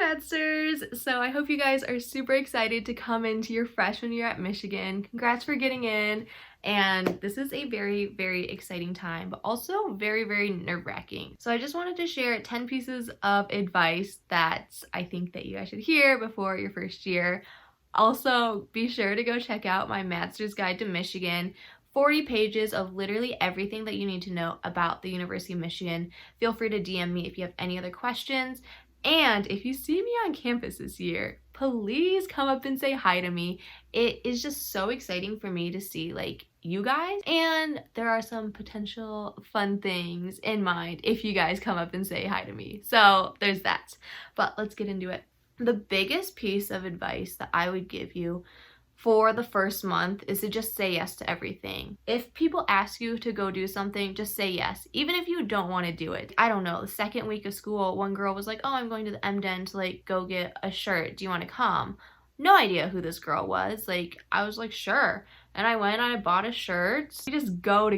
Maddsters! So I hope you guys are super excited to come into your freshman year at Michigan. Congrats for getting in. And this is a very, very exciting time, but also very, very nerve-wracking. So I just wanted to share 10 pieces of advice that I think that you guys should hear before your first year. Also, be sure to go check out my Maddsters Guide to Michigan. 40 pages of literally everything that you need to know about the University of Michigan. Feel free to DM me if you have any other questions. And if you see me on campus this year, please come up and say hi to me. It is just so exciting for me to see like you guys, and there are some potential fun things in mind if you guys come up and say hi to me. So there's that. But let's get into it. The biggest piece of advice that I would give you for the first month is to just say yes to everything. If people ask you to go do something, just say yes, even if you don't want to do it. I don't know, the second week of school, one girl was like, oh, I'm going to the M-Den to like go get a shirt. Do you want to come? No idea who this girl was. Like, I was like, sure. And I went and I bought a shirt. You just go,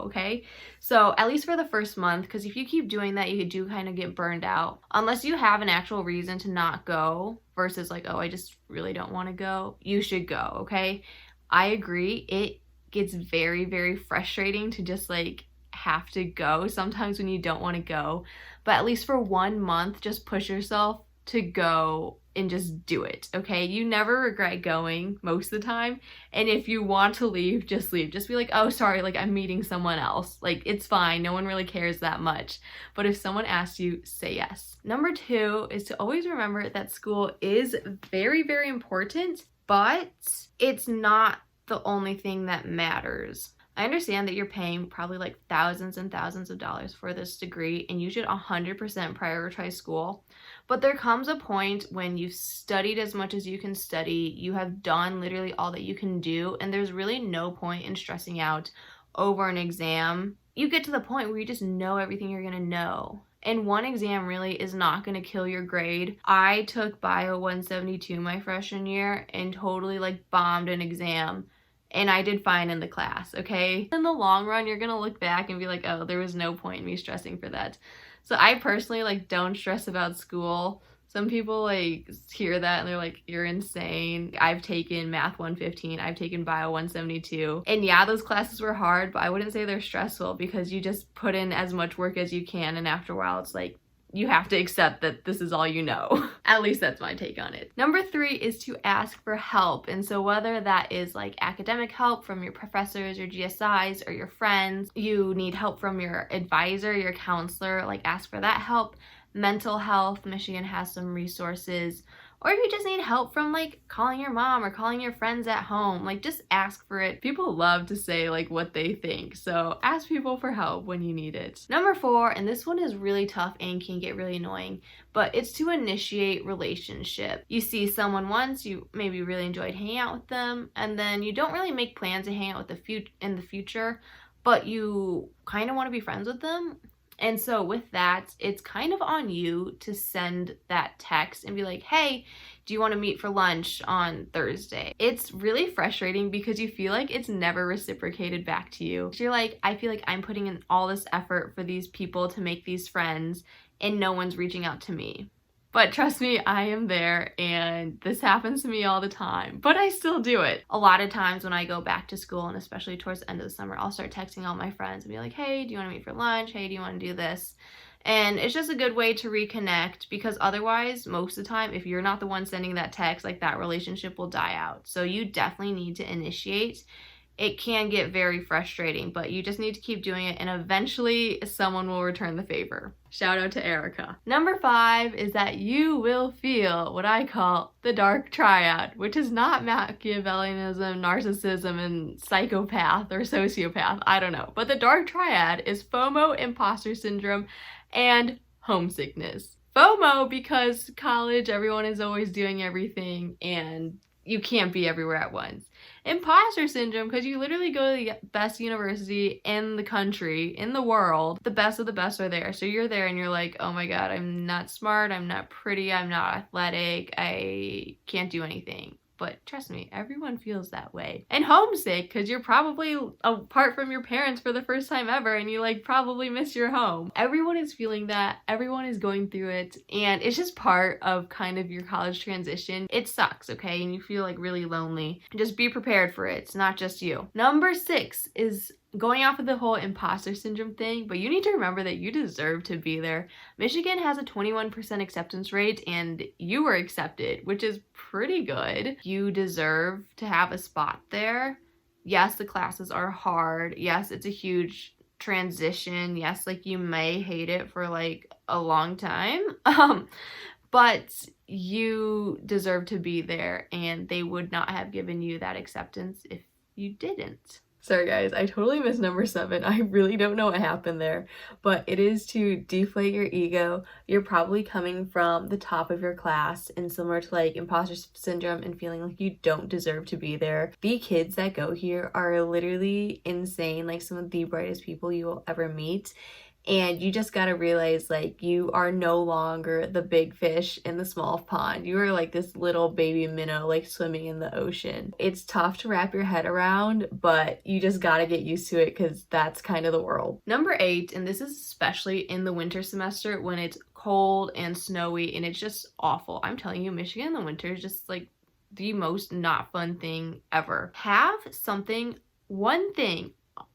okay? So at least for the first month, because if you keep doing that, you do kind of get burned out. Unless you have an actual reason to not go versus like, oh, I just really don't want to go. You should go, okay? I agree. It gets very, very frustrating to just like have to go sometimes when you don't want to go. But at least for 1 month, just push yourself to go and just do it, okay? You never regret going most of the time. And if you want to leave, just leave. Just be like, oh, sorry, like I'm meeting someone else. Like, it's fine. No one really cares that much. But if someone asks you, say yes. Number 2 is to always remember that school is very, very important, but it's not the only thing that matters. I understand that you're paying probably like thousands and thousands of dollars for this degree, and you should 100% prioritize school. But there comes a point when you've studied as much as you can study, you have done literally all that you can do, and there's really no point in stressing out over an exam. You get to the point where you just know everything you're gonna know. And one exam really is not going to kill your grade. I took Bio 172 my freshman year and totally like bombed an exam. And I did fine in the class, okay? In the long run, you're gonna look back and be like, oh, there was no point in me stressing for that. So I personally like don't stress about school. Some people like hear that and they're like, you're insane. I've taken Math 115, I've taken Bio 172. And yeah, those classes were hard, but I wouldn't say they're stressful because you just put in as much work as you can, and after a while it's like, you have to accept that this is all you know. At least that's my take on it. Number 3 is to ask for help. And so whether that is like academic help from your professors, your GSIs, or your friends, you need help from your advisor, your counselor, like ask for that help. Mental health, Michigan has some resources. Or if you just need help from like calling your mom or calling your friends at home, like just ask for it. People love to say like what they think, so ask people for help when you need it. Number 4, and this one is really tough and can get really annoying, but it's to initiate relationship. You see someone once, you maybe really enjoyed hanging out with them, and then you don't really make plans to hang out with in the future, but you kind of want to be friends with them. And so with that, it's kind of on you to send that text and be like, hey, do you want to meet for lunch on Thursday? It's really frustrating because you feel like it's never reciprocated back to you. You're like, I feel like I'm putting in all this effort for these people to make these friends and no one's reaching out to me. But trust me, I am there, and this happens to me all the time, but I still do it. A lot of times when I go back to school, and especially towards the end of the summer, I'll start texting all my friends and be like, hey, do you want to meet for lunch? Hey, do you want to do this? And it's just a good way to reconnect, because otherwise, most of the time, if you're not the one sending that text, like that relationship will die out. So you definitely need to initiate. It can get very frustrating, but you just need to keep doing it, and eventually someone will return the favor. Shout out to Erica. Number 5 is that you will feel what I call the dark triad, which is not Machiavellianism, narcissism, and psychopath or sociopath. I don't know. But the dark triad is FOMO, imposter syndrome, and homesickness. FOMO because college, everyone is always doing everything, and you can't be everywhere at once. Imposter syndrome because you literally go to the best university in the country, in the world. The best of the best are there. So you're there and you're like, oh my god, I'm not smart, I'm not pretty, I'm not athletic, I can't do anything. but trust me, everyone feels that way. And homesick, because you're probably apart from your parents for the first time ever, and you like probably miss your home. Everyone is feeling that, everyone is going through it, and it's just part of kind of your college transition. It sucks, okay, and you feel like really lonely. Just be prepared for it. It's not just you. Number 6 is going off of the whole imposter syndrome thing, but you need to remember that you deserve to be there. Michigan has a 21% acceptance rate, and you were accepted, which is pretty good. You deserve to have a spot there. Yes, the classes are hard. Yes, it's a huge transition. Yes, like you may hate it for like a long time. But you deserve to be there, and they would not have given you that acceptance if you didn't. Sorry guys, I totally missed number 7. I really don't know what happened there, but it is to deflate your ego. You're probably coming from the top of your class, and similar to like imposter syndrome and feeling like you don't deserve to be there. The kids that go here are literally insane, like some of the brightest people you will ever meet. And you just gotta realize, like, you are no longer the big fish in the small pond. You are like this little baby minnow, like swimming in the ocean. It's tough to wrap your head around, but you just gotta get used to it because that's kind of the world. Number 8, and this is especially in the winter semester when it's cold and snowy and it's just awful. I'm telling you, Michigan in the winter is just like the most not fun thing ever. Have one thing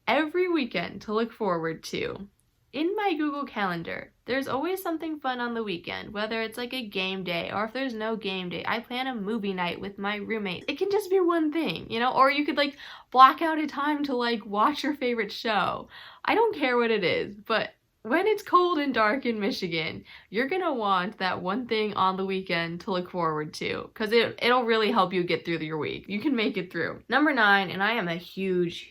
every weekend to look forward to. In my Google Calendar, there's always something fun on the weekend, whether it's like a game day or if there's no game day, I plan a movie night with my roommates. It can just be one thing, you know, or you could like block out a time to like watch your favorite show. I don't care what it is, but when it's cold and dark in Michigan, you're gonna want that one thing on the weekend to look forward to, because it'll really help you get through your week. You can make it through. Number 9, and I am a huge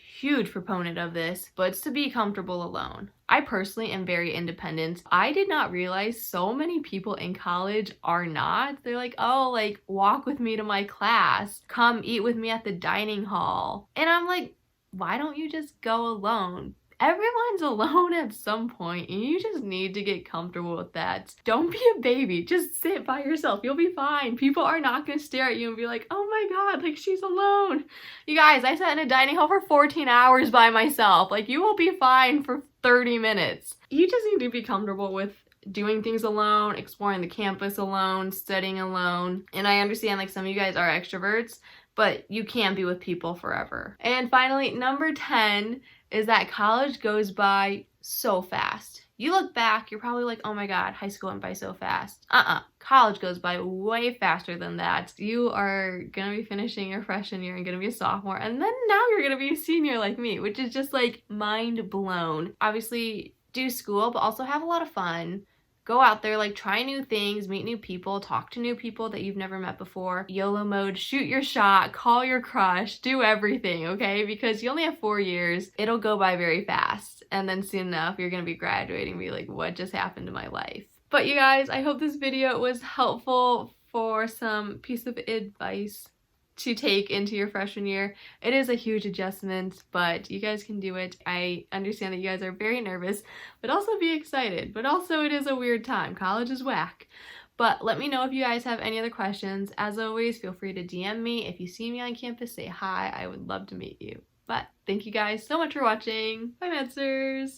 proponent of this, but it's to be comfortable alone. I personally am very independent. I did not realize so many people in college are not. They're like, oh, like walk with me to my class, come eat with me at the dining hall. And I'm like, why don't you just go alone? Everyone's alone at some point, and you just need to get comfortable with that. Don't be a baby. Just sit by yourself. You'll be fine. People are not going to stare at you and be like, oh my god, like she's alone. You guys, I sat in a dining hall for 14 hours by myself. Like, you will be fine for 30 minutes. You just need to be comfortable with doing things alone, exploring the campus alone, studying alone. And I understand like some of you guys are extroverts, but you can't be with people forever. And finally, number 10 is that college goes by so fast. You look back, you're probably like, oh my god, high school went by so fast. College goes by way faster than that. You are gonna be finishing your freshman year and gonna be a sophomore, and then now you're gonna be a senior like me, which is just like mind blown. Obviously, do school, but also have a lot of fun. Go out there, like try new things, meet new people, talk to new people that you've never met before. YOLO mode, shoot your shot, call your crush, do everything, okay? Because you only have 4 years. It'll go by very fast. And then soon enough, you're gonna be graduating and be like, what just happened to my life? But you guys, I hope this video was helpful for some piece of advice to take into your freshman year. It is a huge adjustment, but you guys can do it. I understand that you guys are very nervous, but also be excited. But also it is a weird time. College is whack. But let me know if you guys have any other questions. As always, feel free to DM me. If you see me on campus, say hi. I would love to meet you. But thank you guys so much for watching. Bye, Maddsters!